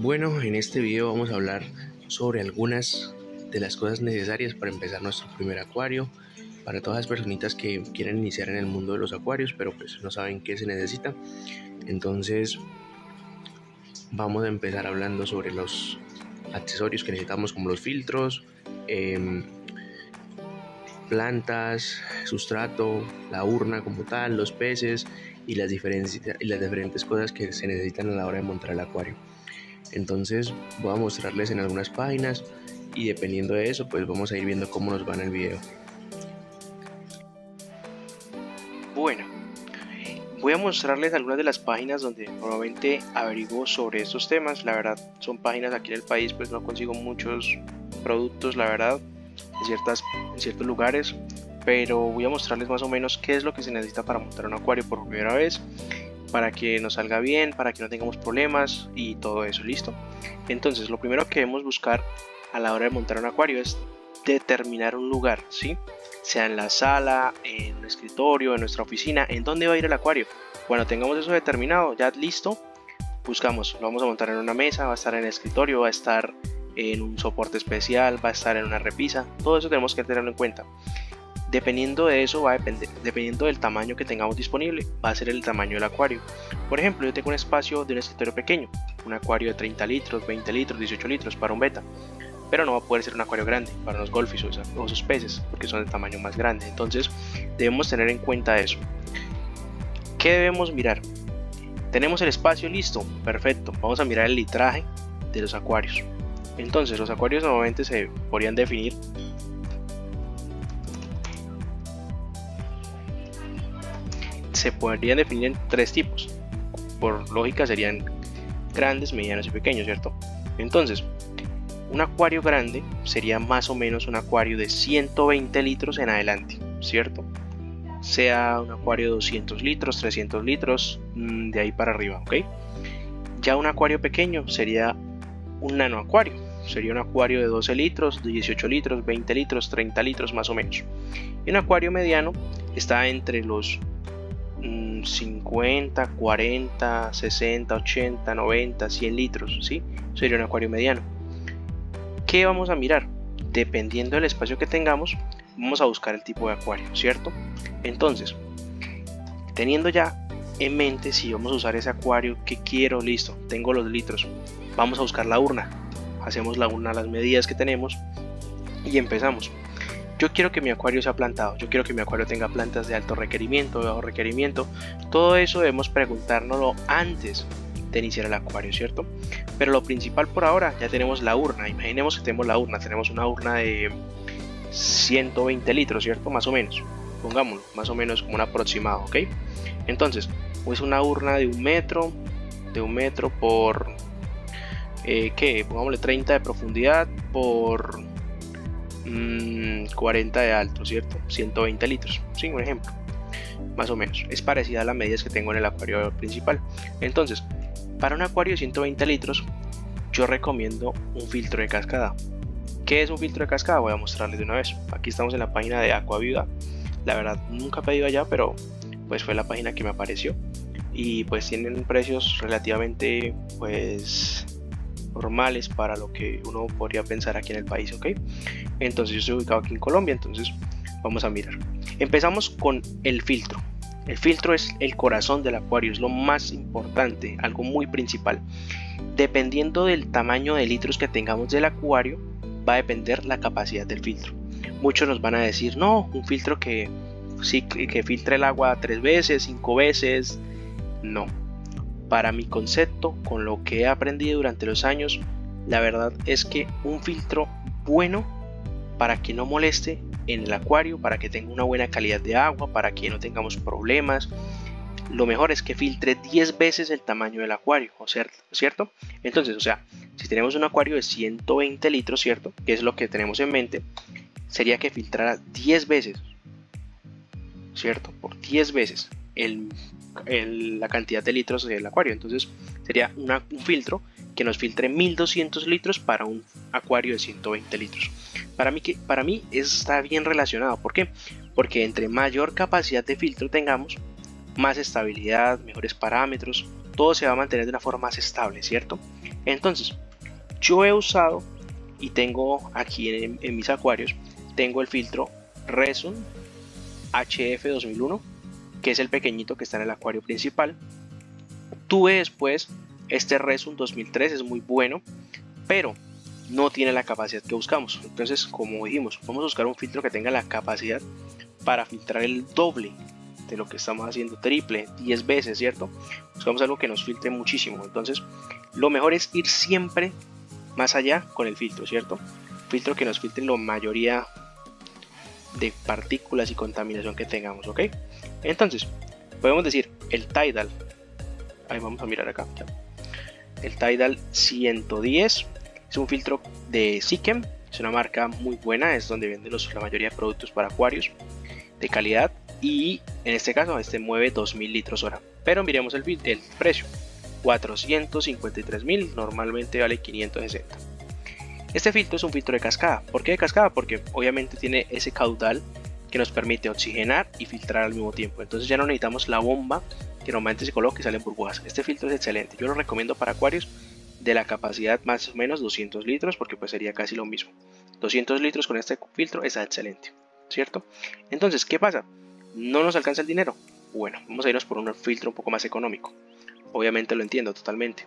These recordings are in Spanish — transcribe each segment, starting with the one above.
Bueno, en este video vamos a hablar sobre algunas de las cosas necesarias para empezar nuestro primer acuario, para todas las personitas que quieren iniciar en el mundo de los acuarios pero pues no saben qué se necesita. Entonces vamos a empezar hablando sobre los accesorios que necesitamos, como los filtros, plantas, sustrato, la urna como tal, los peces y las diferentes cosas que se necesitan a la hora de montar el acuario. Entonces voy a mostrarles en algunas páginas y dependiendo de eso pues vamos a ir viendo cómo nos va en el video. Bueno, voy a mostrarles algunas de las páginas donde normalmente averiguo sobre estos temas. La verdad son páginas aquí en el país, pues no consigo muchos productos, la verdad, en ciertos lugares, pero voy a mostrarles más o menos qué es lo que se necesita para montar un acuario por primera vez, para que nos salga bien, para que no tengamos problemas y todo eso. Listo. Entonces lo primero que debemos buscar a la hora de montar un acuario es determinar un lugar, ¿sí? Sea en la sala, en un escritorio, en nuestra oficina, en dónde va a ir el acuario. Cuando tengamos eso determinado, ya listo, buscamos, lo vamos a montar en una mesa, va a estar en el escritorio, va a estar en un soporte especial, va a estar en una repisa. Todo eso tenemos que tenerlo en cuenta. Dependiendo de eso, va a depender, dependiendo del tamaño que tengamos disponible, va a ser el tamaño del acuario. Por ejemplo, yo tengo un espacio de un escritorio pequeño, un acuario de 30 litros, 20 litros, 18 litros para un beta, pero no va a poder ser un acuario grande para los golfis o esos peces, porque son de tamaño más grande. Entonces debemos tener en cuenta eso. ¿Qué debemos mirar? Tenemos el espacio listo, perfecto. Vamos a mirar el litraje de los acuarios. Entonces los acuarios normalmente se podrían definir en tres tipos. Por lógica serían grandes, medianos y pequeños, ¿cierto? Entonces, un acuario grande sería más o menos un acuario de 120 litros en adelante, ¿cierto? Sea un acuario de 200 litros, 300 litros, de ahí para arriba, ¿ok? Ya un acuario pequeño sería un nano acuario. Sería un acuario de 12 litros, de 18 litros, 20 litros, 30 litros más o menos. Y un acuario mediano está entre los 50, 40, 60, 80, 90, 100 litros, ¿sí? Sería un acuario mediano. ¿Qué vamos a mirar? Dependiendo del espacio que tengamos, vamos a buscar el tipo de acuario, ¿cierto? Entonces, teniendo ya en mente si vamos a usar ese acuario que quiero, listo, tengo los litros, vamos a buscar la urna. Hacemos la urna a las medidas que tenemos y empezamos. Yo quiero que mi acuario sea plantado, yo quiero que mi acuario tenga plantas de alto requerimiento, de bajo requerimiento. Todo eso debemos preguntárnoslo antes de iniciar el acuario, ¿cierto? Pero lo principal por ahora, ya tenemos la urna. Imaginemos que tenemos la urna, tenemos una urna de 120 litros, ¿cierto? Más o menos, pongámoslo, más o menos como un aproximado, ¿ok? Entonces, pues una urna de un metro por, pongámosle 30 de profundidad por 40 de alto, ¿cierto? 120 litros, sí, un ejemplo, más o menos. Es parecida a las medidas que tengo en el acuario principal. Entonces, para un acuario de 120 litros, yo recomiendo un filtro de cascada. ¿Qué es un filtro de cascada? Voy a mostrarles de una vez. Aquí estamos en la página de Aquaviva. La verdad, nunca he pedido allá, pero pues fue la página que me apareció. Y pues tienen precios relativamente, pues, normales para lo que uno podría pensar aquí en el país, ¿ok? Entonces yo estoy ubicado aquí en Colombia, entonces vamos a mirar. Empezamos con el filtro. El filtro es el corazón del acuario, es lo más importante, algo muy principal. Dependiendo del tamaño de litros que tengamos del acuario, va a depender la capacidad del filtro. Muchos nos van a decir, no, un filtro que sí, que filtre el agua 3 veces, 5 veces. No. Para mi concepto, con lo que he aprendido durante los años, la verdad es que un filtro bueno, para que no moleste en el acuario, para que tenga una buena calidad de agua, para que no tengamos problemas, lo mejor es que filtre 10 veces el tamaño del acuario, ¿cierto? Entonces, o sea, si tenemos un acuario de 120 litros, ¿cierto? Que es lo que tenemos en mente, sería que filtrara 10 veces, ¿cierto? Por 10 veces la cantidad de litros del acuario. Entonces sería un filtro que nos filtre 1200 litros para un acuario de 120 litros. Para mí está bien relacionado. ¿Por qué? Porque entre mayor capacidad de filtro tengamos, más estabilidad, mejores parámetros, todo se va a mantener de una forma más estable, ¿cierto? Entonces, yo he usado y tengo aquí en mis acuarios, tengo el filtro Resun HF 2001, que es el pequeñito que está en el acuario principal. Tuve después este Resun 2003, es muy bueno, pero no tiene la capacidad que buscamos. Entonces, como dijimos, vamos a buscar un filtro que tenga la capacidad para filtrar el doble de lo que estamos haciendo, triple, 10 veces, ¿cierto? Buscamos algo que nos filtre muchísimo. Entonces, lo mejor es ir siempre más allá con el filtro, ¿cierto? Filtro que nos filtre la mayoría de partículas y contaminación que tengamos, ¿ok? Entonces, podemos decir el Tidal, ahí vamos a mirar acá, el Tidal 110, es un filtro de Sikem, es una marca muy buena, es donde venden la mayoría de productos para acuarios de calidad, y en este caso este mueve 2000 litros hora, pero miremos el precio, 453.000, normalmente vale 560. Este filtro es un filtro de cascada. ¿Por qué de cascada? Porque obviamente tiene ese caudal que nos permite oxigenar y filtrar al mismo tiempo. Entonces ya no necesitamos la bomba que normalmente se coloca y salen burbujas. Este filtro es excelente. Yo lo recomiendo para acuarios de la capacidad más o menos 200 litros, porque pues sería casi lo mismo. 200 litros con este filtro es excelente, ¿cierto? Entonces, ¿qué pasa? ¿No nos alcanza el dinero? Bueno, vamos a irnos por un filtro un poco más económico. Obviamente lo entiendo totalmente.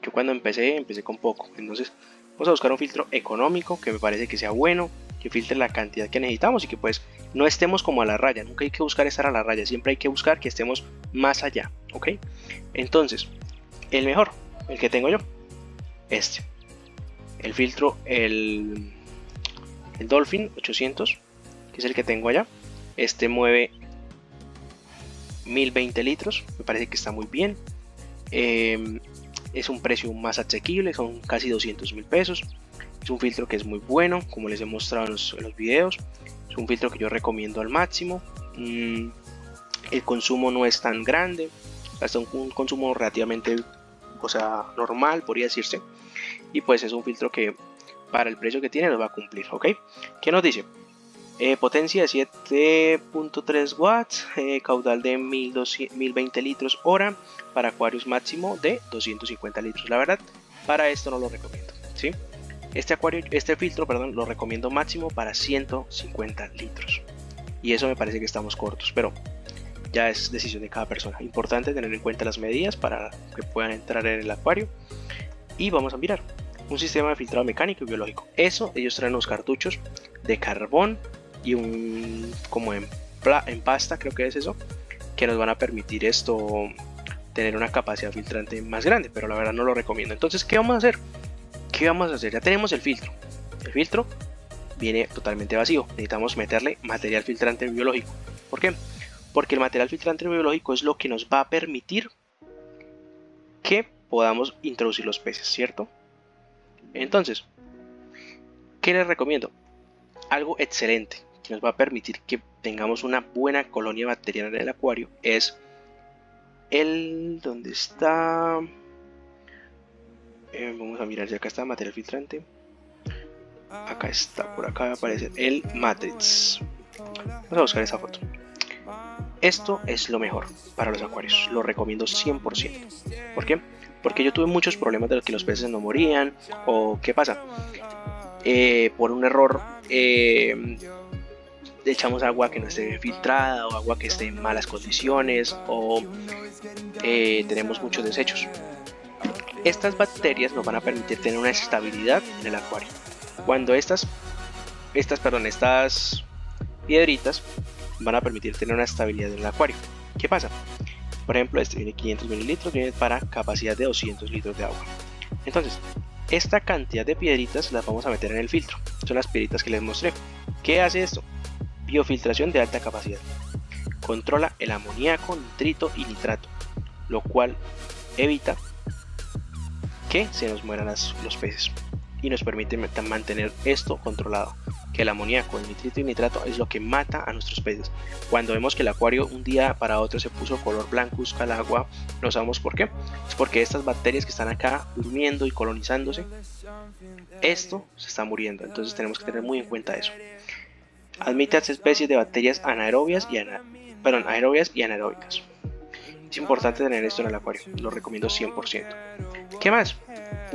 Yo cuando empecé con poco. Entonces vamos a buscar un filtro económico que me parece que sea bueno, que filtre la cantidad que necesitamos y que pues no estemos como a la raya. Nunca hay que buscar estar a la raya, siempre hay que buscar que estemos más allá, ¿ok? Entonces, el mejor, el que tengo yo, el filtro, el Dolphin 800, que es el que tengo allá. Este mueve 1020 litros, me parece que está muy bien. Es un precio más asequible, son casi 200.000 pesos. Es un filtro que es muy bueno, como les he mostrado en los videos. Es un filtro que yo recomiendo al máximo. El consumo no es tan grande, hasta un consumo relativamente, o sea, normal, podría decirse. Y pues es un filtro que para el precio que tiene lo va a cumplir, ¿ok? ¿Qué nos dice? Potencia de 7.3 watts, caudal de 1020 litros hora, para acuarios máximo de 250 litros. La verdad, para esto no lo recomiendo, ¿sí? Este filtro, perdón, lo recomiendo máximo para 150 litros. Y eso me parece que estamos cortos, pero ya es decisión de cada persona. Importante tener en cuenta las medidas para que puedan entrar en el acuario. Y vamos a mirar un sistema de filtrado mecánico y biológico. Eso, ellos traen unos cartuchos de carbón y un como en pasta, creo que es eso, que nos van a permitir esto tener una capacidad filtrante más grande, pero la verdad no lo recomiendo. Entonces, ¿qué vamos a hacer? Ya tenemos el filtro. El filtro viene totalmente vacío. Necesitamos meterle material filtrante biológico. ¿Por qué? Porque el material filtrante biológico es lo que nos va a permitir que podamos introducir los peces, ¿cierto? Entonces, ¿qué les recomiendo? Algo excelente que nos va a permitir que tengamos una buena colonia bacteriana en el acuario es ¿dónde está? Vamos a mirar si acá está material filtrante. Acá está, por acá va a aparecer el Matrix. Vamos a buscar esa foto. Esto es lo mejor para los acuarios, lo recomiendo 100%. ¿Por qué? Porque yo tuve muchos problemas de que los peces no morían. ¿O qué pasa? Por un error echamos agua que no esté filtrada, o agua que esté en malas condiciones, o tenemos muchos desechos. Estas bacterias nos van a permitir tener una estabilidad en el acuario. Cuando estas piedritas van a permitir tener una estabilidad en el acuario. ¿Qué pasa? Por ejemplo, este viene 500 mililitros, viene para capacidad de 200 litros de agua. Entonces, esta cantidad de piedritas las vamos a meter en el filtro. Son las piedritas que les mostré. ¿Qué hace esto? Biofiltración de alta capacidad. Controla el amoníaco, nitrito y nitrato, lo cual evita que se nos mueran los peces y nos permite mantener esto controlado, que el amoníaco, el nitrito y el nitrato es lo que mata a nuestros peces. Cuando vemos que el acuario un día para otro se puso color blancuzca al agua, no sabemos por qué. Es porque estas bacterias que están acá durmiendo y colonizándose, esto se está muriendo. Entonces tenemos que tener muy en cuenta eso. Admite especies de bacterias anaerobias y anaeróbicas. Es importante tener esto en el acuario, lo recomiendo 100%. ¿Qué más?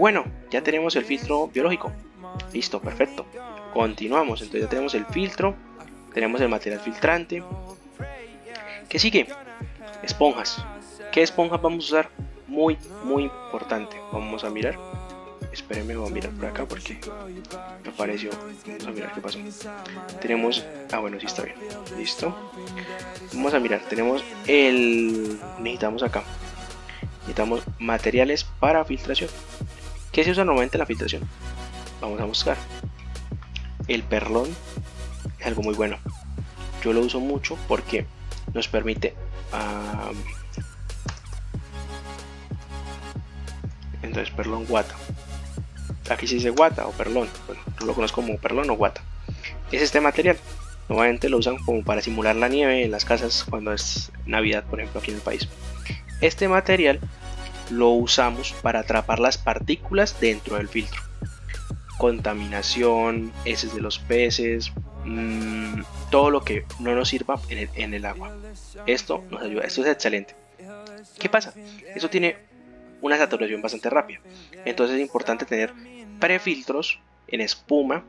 Bueno, ya tenemos el filtro biológico. Listo, perfecto. Continuamos, entonces ya tenemos el filtro, tenemos el material filtrante. ¿Qué sigue? Esponjas. ¿Qué esponjas vamos a usar? Muy importante. Vamos a mirar. Espérenme, voy a mirar por acá porque me apareció. Vamos a mirar qué pasó. Tenemos... bueno, sí está bien. Listo. Vamos a mirar. Tenemos el... Necesitamos acá. Necesitamos materiales para filtración. ¿Qué se usa normalmente en la filtración? Vamos a buscar. El perlón es algo muy bueno. Yo lo uso mucho porque nos permite... entonces, perlón guata. Aquí se dice guata o perlón. Bueno, yo lo conozco como perlón o guata. Es este material. Normalmente lo usan como para simular la nieve en las casas cuando es Navidad, por ejemplo, aquí en el país. Este material lo usamos para atrapar las partículas dentro del filtro. Contaminación, heces de los peces, todo lo que no nos sirva en el agua. Esto nos ayuda, esto es excelente. ¿Qué pasa? Eso tiene una saturación bastante rápida. Entonces es importante tener prefiltros en espuma,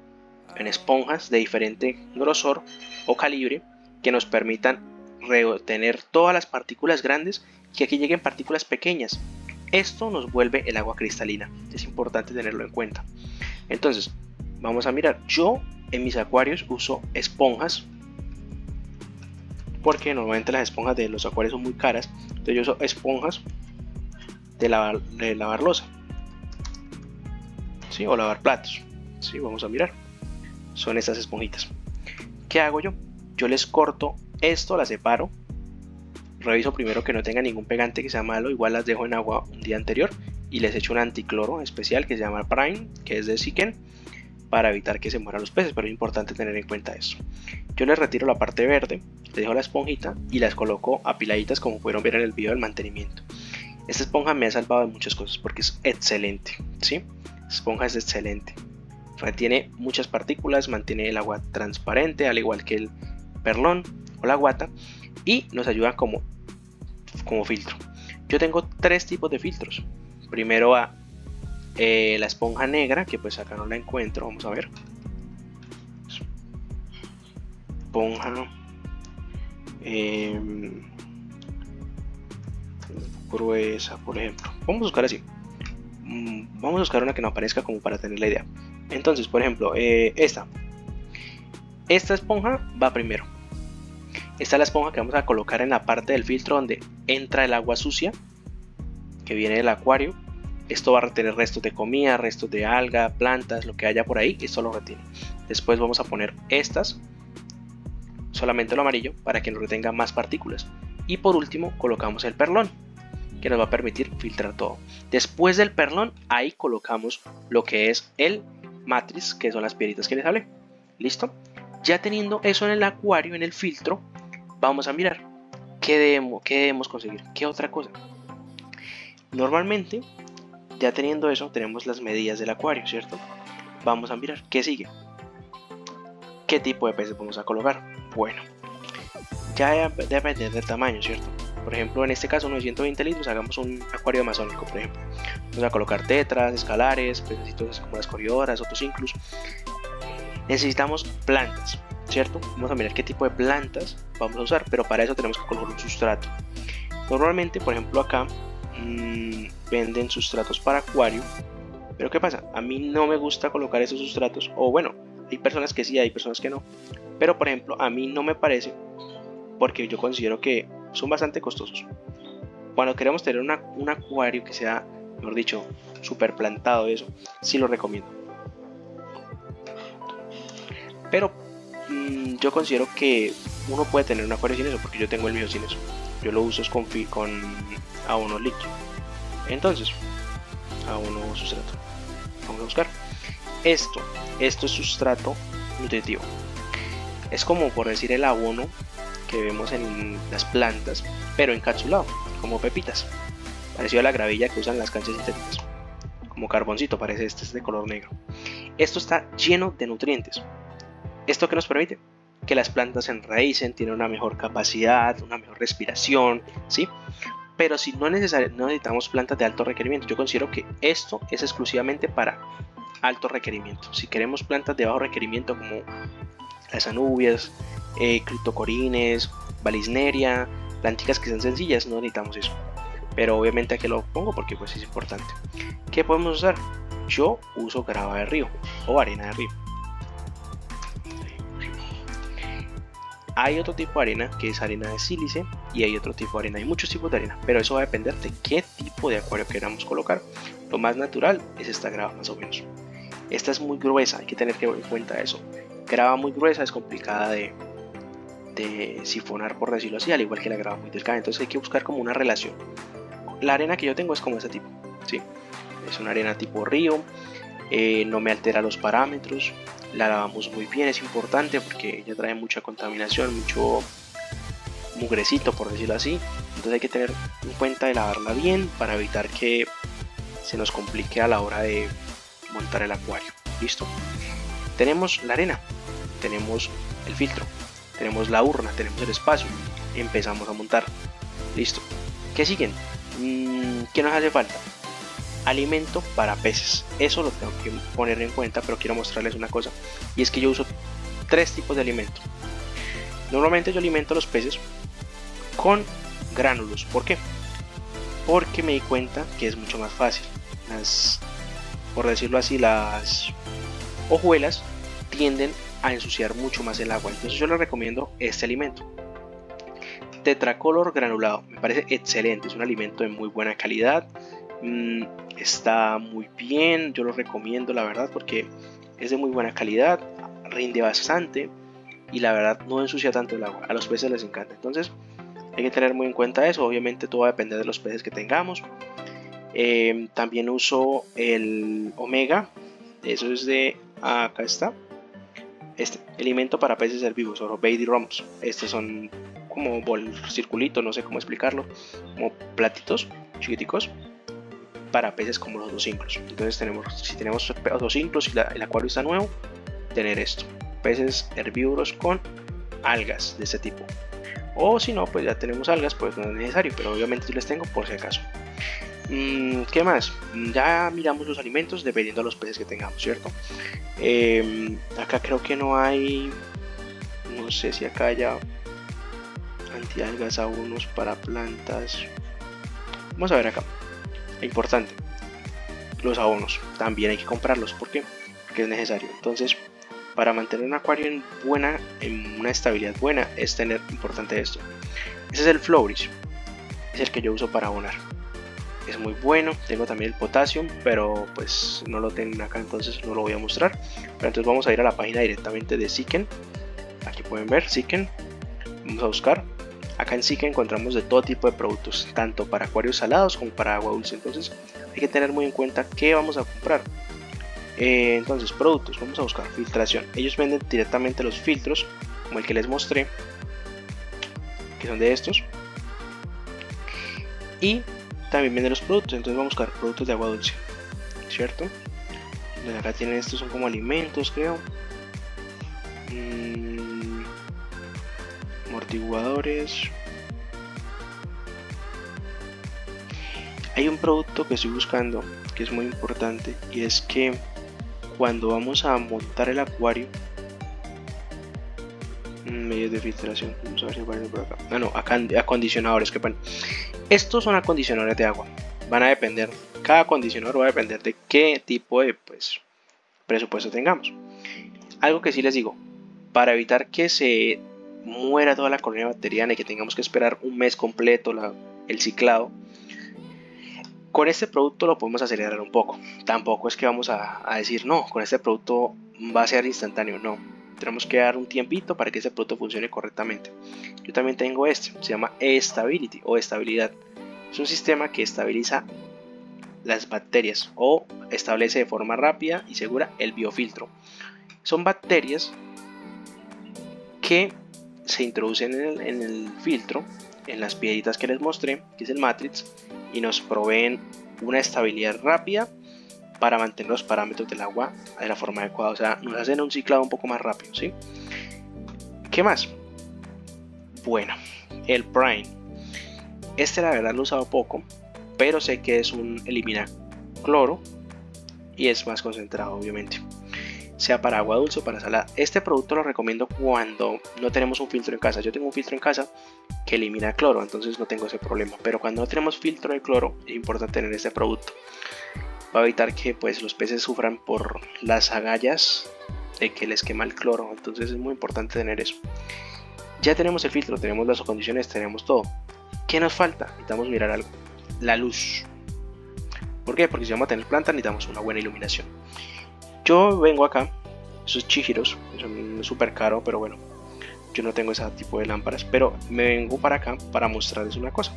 en esponjas de diferente grosor o calibre que nos permitan retener todas las partículas grandes y que aquí lleguen partículas pequeñas. Esto nos vuelve el agua cristalina. Es importante tenerlo en cuenta. Entonces, vamos a mirar. Yo en mis acuarios uso esponjas porque normalmente las esponjas de los acuarios son muy caras. Entonces yo uso esponjas de lavar loza, ¿sí? O lavar platos, ¿sí? Vamos a mirar. Son estas esponjitas. ¿Qué hago yo? Yo les corto esto, las separo. Reviso primero que no tenga ningún pegante que sea malo. Igual las dejo en agua un día anterior y les echo un anticloro especial que se llama Prime, que es de Siken, para evitar que se mueran los peces, pero es importante tener en cuenta eso. Yo les retiro la parte verde, les dejo la esponjita y las coloco apiladitas como pudieron ver en el video del mantenimiento. Esta esponja me ha salvado de muchas cosas porque es excelente, ¿sí? Esta esponja es excelente. Retiene muchas partículas, mantiene el agua transparente, al igual que el perlón o la guata, y nos ayuda como filtro. Yo tengo tres tipos de filtros. Primero va la esponja negra, que pues acá no la encuentro, vamos a ver. Esponja gruesa, por ejemplo. Vamos a buscar así. Vamos a buscar una que no aparezca como para tener la idea. Entonces, por ejemplo, esta esponja va primero. Esta es la esponja que vamos a colocar en la parte del filtro donde entra el agua sucia que viene del acuario. Esto va a retener restos de comida, restos de alga, plantas, lo que haya por ahí, esto lo retiene. Después vamos a poner estas, solamente lo amarillo, para que nos retenga más partículas. Y por último colocamos el perlón, que nos va a permitir filtrar todo. Después del perlón, ahí colocamos lo que es el matriz, que son las piedritas que les hablé. ¿Listo? Ya teniendo eso en el acuario, en el filtro, vamos a mirar qué debemos conseguir, qué otra cosa. Normalmente, ya teniendo eso, tenemos las medidas del acuario, ¿cierto? Vamos a mirar qué sigue. ¿Qué tipo de peces vamos a colocar? Bueno, ya depende del tamaño, ¿cierto? Por ejemplo, en este caso, uno de 120 litros, hagamos un acuario amazónico, por ejemplo. Vamos a colocar tetras, escalares, pececitos como las coriodoras, otros incluso. Necesitamos plantas, ¿cierto? Vamos a mirar qué tipo de plantas vamos a usar, pero para eso tenemos que colocar un sustrato. Normalmente, por ejemplo, acá venden sustratos para acuario, pero ¿qué pasa? A mí no me gusta colocar esos sustratos, o bueno, hay personas que sí, hay personas que no, pero por ejemplo, a mí no me parece, porque yo considero que son bastante costosos. Cuando queremos tener un acuario que sea, mejor dicho, super plantado, eso sí lo recomiendo. Pero yo considero que uno puede tener un acuario sin eso, porque yo tengo el mío sin eso. Yo lo uso con abono líquido. Entonces, abono sustrato. Vamos a buscar. Esto es sustrato nutritivo. Es como por decir el abono que vemos en las plantas, pero encapsulado, como pepitas. Parecido a la gravilla que usan las canchas sintéticas. Como carboncito, parece este es de color negro. Esto está lleno de nutrientes. ¿Esto qué nos permite? Que las plantas se enraícen, tienen una mejor capacidad, una mejor respiración, ¿sí? pero si no necesitamos plantas de alto requerimiento. Yo considero que esto es exclusivamente para alto requerimiento. Si queremos plantas de bajo requerimiento como las anubias, criptocorines, valisneria, plantitas que sean sencillas, no necesitamos eso. Pero obviamente aquí lo pongo porque pues es importante. ¿Qué podemos usar? Yo uso grava de río o arena de río. Hay otro tipo de arena que es arena de sílice y hay otro tipo de arena. Hay muchos tipos de arena, pero eso va a depender de qué tipo de acuario queramos colocar. Lo más natural es esta grava más o menos. Esta es muy gruesa, hay que tener en cuenta eso. Grava muy gruesa es complicada de sifonar, por decirlo así, al igual que la grava muy delgada. Entonces hay que buscar como una relación. La arena que yo tengo es como este tipo, ¿sí? Es una arena tipo río, no me altera los parámetros. La lavamos muy bien, es importante porque ella trae mucha contaminación, mucho mugrecito, por decirlo así. Entonces hay que tener en cuenta de lavarla bien para evitar que se nos complique a la hora de montar el acuario. Listo. Tenemos la arena, tenemos el filtro, tenemos la urna, tenemos el espacio. Empezamos a montar. Listo. ¿Qué siguen? ¿Qué nos hace falta? Alimento para peces. Eso lo tengo que poner en cuenta, pero quiero mostrarles una cosa, y es que yo uso 3 tipos de alimento. Normalmente yo alimento a los peces con gránulos. ¿Por qué? Porque me di cuenta que es mucho más fácil. Por decirlo así, las hojuelas tienden a ensuciar mucho más el agua. Entonces yo les recomiendo este alimento, Tetracolor granulado. Me parece excelente, es un alimento de muy buena calidad. Está muy bien, yo lo recomiendo la verdad porque es de muy buena calidad, rinde bastante y la verdad no ensucia tanto el agua. A los peces les encanta, entonces hay que tener muy en cuenta eso. Obviamente todo va a depender de los peces que tengamos. También uso el omega, eso es de acá está, este alimento para peces herbívoros o baby rumps. Estos son como circulitos, no sé cómo explicarlo, como platitos chiquiticos para peces como los odocinclos. Entonces si tenemos odocinclos y el acuario está nuevo, tener esto, peces herbívoros con algas de este tipo. O si no, pues ya tenemos algas, pues no es necesario, pero obviamente yo les tengo por si acaso. ¿Qué más? Ya miramos los alimentos dependiendo de los peces que tengamos, ¿cierto? Acá creo que no hay, no sé si acá haya antialgas, abonos para plantas. Vamos a ver acá. Importante, los abonos también hay que comprarlos. ¿Por qué? Porque es necesario. Entonces, para mantener un acuario en una estabilidad buena, es tener importante esto. Ese es el Flourish, es el que yo uso para abonar. Es muy bueno. Tengo también el Potassium, pero pues no lo tengo acá, entonces no lo voy a mostrar. Pero entonces vamos a ir a la página directamente de Ziken. Aquí pueden ver Ziken. Vamos a buscar. Acá en Ziken encontramos de todo tipo de productos, tanto para acuarios salados como para agua dulce. Entonces hay que tener muy en cuenta qué vamos a comprar. Entonces, productos, vamos a buscar filtración. Ellos venden directamente los filtros, como el que les mostré, que son de estos. Y también venden los productos, entonces vamos a buscar productos de agua dulce, ¿cierto? Entonces acá tienen estos, son como alimentos, creo. Amortiguadores. Hay un producto que estoy buscando que es muy importante, y es que cuando vamos a montar el acuario, medios de filtración, vamos a ver si aparece por acá. Acá acondicionadores, que van. Estos son acondicionadores de agua. Van a depender, cada acondicionador va a depender de qué tipo de presupuesto tengamos. Algo que sí les digo, para evitar que se muera toda la colonia bacteriana y que tengamos que esperar un mes completo el ciclado, con este producto lo podemos acelerar un poco. Tampoco es que vamos a decir no, con este producto va a ser instantáneo, no. Tenemos que dar un tiempito para que este producto funcione correctamente. Yo también tengo este, se llama E-Stability o estabilidad. Es un sistema que estabiliza las bacterias o establece de forma rápida y segura el biofiltro. Son bacterias que se introducen en el filtro, en las piedritas que les mostré, que es el Matrix, y nos proveen una estabilidad rápida para mantener los parámetros del agua de la forma adecuada. O sea, nos hacen un ciclado un poco más rápido, ¿sí? ¿Qué más? Bueno, el Prime. Este la verdad lo he usado poco, pero sé que es un elimina cloro y es más concentrado obviamente, sea para agua dulce o para salada. Este producto lo recomiendo cuando no tenemos un filtro en casa. Yo tengo un filtro en casa que elimina cloro, entonces no tengo ese problema, pero cuando no tenemos filtro de cloro es importante tener este producto. Va a evitar que pues los peces sufran por las agallas de que les quema el cloro, entonces es muy importante tener eso. Ya tenemos el filtro, tenemos las condiciones, tenemos todo. ¿Qué nos falta? Necesitamos mirar algo: la luz. ¿Por qué? Porque si vamos a tener planta necesitamos una buena iluminación. Yo vengo acá, esos Chihiros, son súper caro, pero bueno, yo no tengo ese tipo de lámparas, pero me vengo para acá para mostrarles una cosa.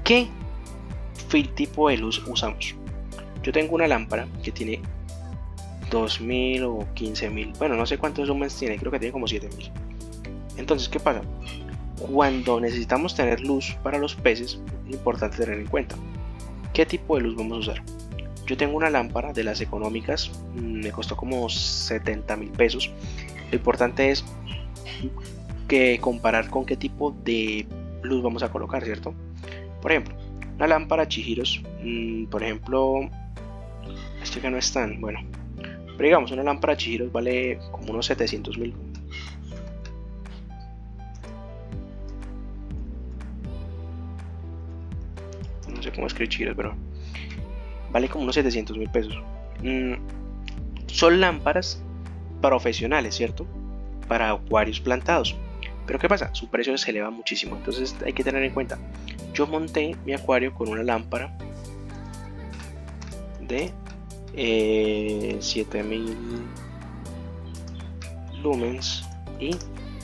¿Qué tipo de luz usamos? Yo tengo una lámpara que tiene 2000 o 15000, bueno, no sé cuántos lumens tiene, creo que tiene como 7000. Entonces, ¿qué pasa? Cuando necesitamos tener luz para los peces, es importante tener en cuenta qué tipo de luz vamos a usar. Yo tengo una lámpara de las económicas, me costó como 70.000 pesos. Lo importante es que comparar con qué tipo de luz vamos a colocar, ¿cierto? Por ejemplo, una lámpara Chihiros, por ejemplo, esto que no es tan bueno, pero digamos una lámpara Chihiros vale como unos 700.000. No sé cómo escribir Chihiros, pero vale como unos 700.000 pesos. Son lámparas profesionales, ¿cierto? Para acuarios plantados. Pero ¿qué pasa? Su precio se eleva muchísimo, entonces hay que tener en cuenta. Yo monté mi acuario con una lámpara de 7000 lumens y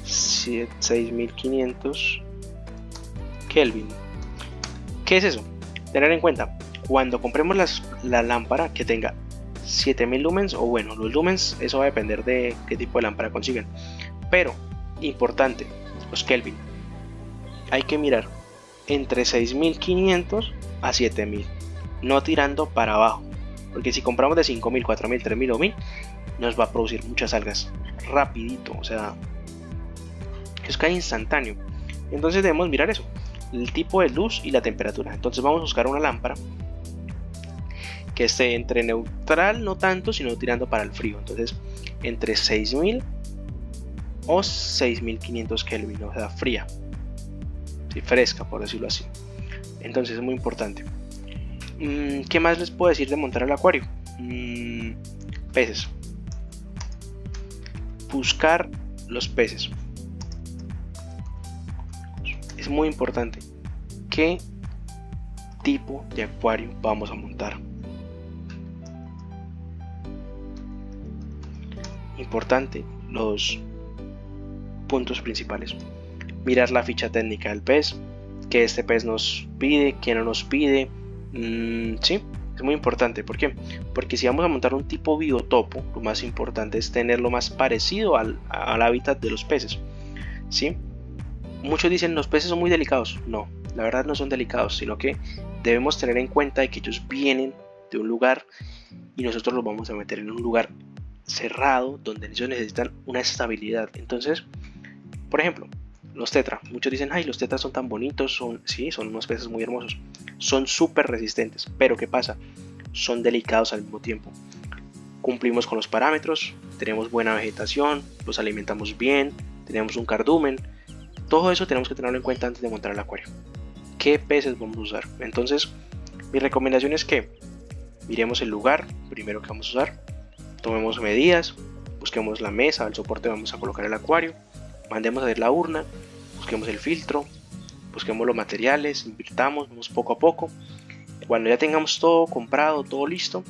6500 Kelvin. ¿Qué es eso? Tener en cuenta, cuando compremos la lámpara que tenga 7000 lumens, o bueno, los lumens, eso va a depender de qué tipo de lámpara consigan, pero importante, los Kelvin, hay que mirar entre 6500 a 7000, no tirando para abajo, porque si compramos de 5000, 4000, 3000 o 1000, nos va a producir muchas algas rapidito, o sea, es que es instantáneo. Entonces debemos mirar eso, el tipo de luz y la temperatura. Entonces vamos a buscar una lámpara que esté entre neutral, no tanto, sino tirando para el frío. Entonces entre 6000 o 6500 Kelvin, o sea, fría, sí, fresca, por decirlo así. Entonces es muy importante. ¿Qué más les puedo decir de montar el acuario? Peces. Buscar los peces. Es muy importante. ¿Qué tipo de acuario vamos a montar? Importante, los puntos principales: mirar la ficha técnica del pez, que este pez nos pide, que no nos pide. Sí, es muy importante. ¿Por qué? Porque si vamos a montar un tipo biotopo, lo más importante es tenerlo más parecido al hábitat de los peces. ¿Sí? Muchos dicen los peces son muy delicados. No, la verdad no son delicados, sino que debemos tener en cuenta de que ellos vienen de un lugar y nosotros los vamos a meter en un lugar cerrado donde ellos necesitan una estabilidad. Entonces, por ejemplo, los tetra, muchos dicen, ay, los tetras son tan bonitos, sí, son unos peces muy hermosos, son súper resistentes, pero ¿qué pasa? Son delicados al mismo tiempo. Cumplimos con los parámetros, tenemos buena vegetación, los alimentamos bien, tenemos un cardumen, todo eso tenemos que tenerlo en cuenta antes de montar el acuario. ¿Qué peces vamos a usar? Entonces, mi recomendación es que miremos el lugar primero que vamos a usar, tomemos medidas, busquemos la mesa, el soporte vamos a colocar el acuario, mandemos a hacer la urna, busquemos el filtro, busquemos los materiales, invirtamos, vamos poco a poco. Cuando ya tengamos todo comprado, todo listo,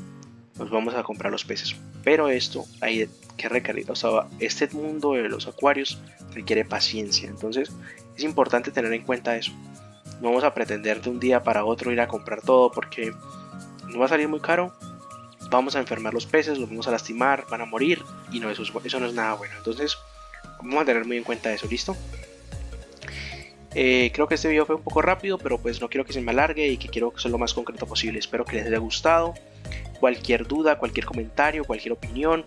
nos vamos a comprar los peces. Pero esto hay que requerir, o sea, este mundo de los acuarios requiere paciencia. Entonces es importante tener en cuenta eso. No vamos a pretender de un día para otro ir a comprar todo, porque nos va a salir muy caro. Vamos a enfermar los peces, los vamos a lastimar, van a morir, y no, eso no es nada bueno. Entonces vamos a tener muy en cuenta eso, ¿listo? Creo que este video fue un poco rápido, pero pues no quiero que se me alargue y que quiero ser lo más concreto posible. Espero que les haya gustado. Cualquier duda, cualquier comentario, cualquier opinión,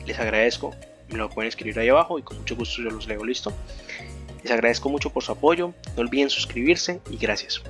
les agradezco. Me lo pueden escribir ahí abajo y con mucho gusto yo los leo, ¿listo? Les agradezco mucho por su apoyo, no olviden suscribirse y gracias.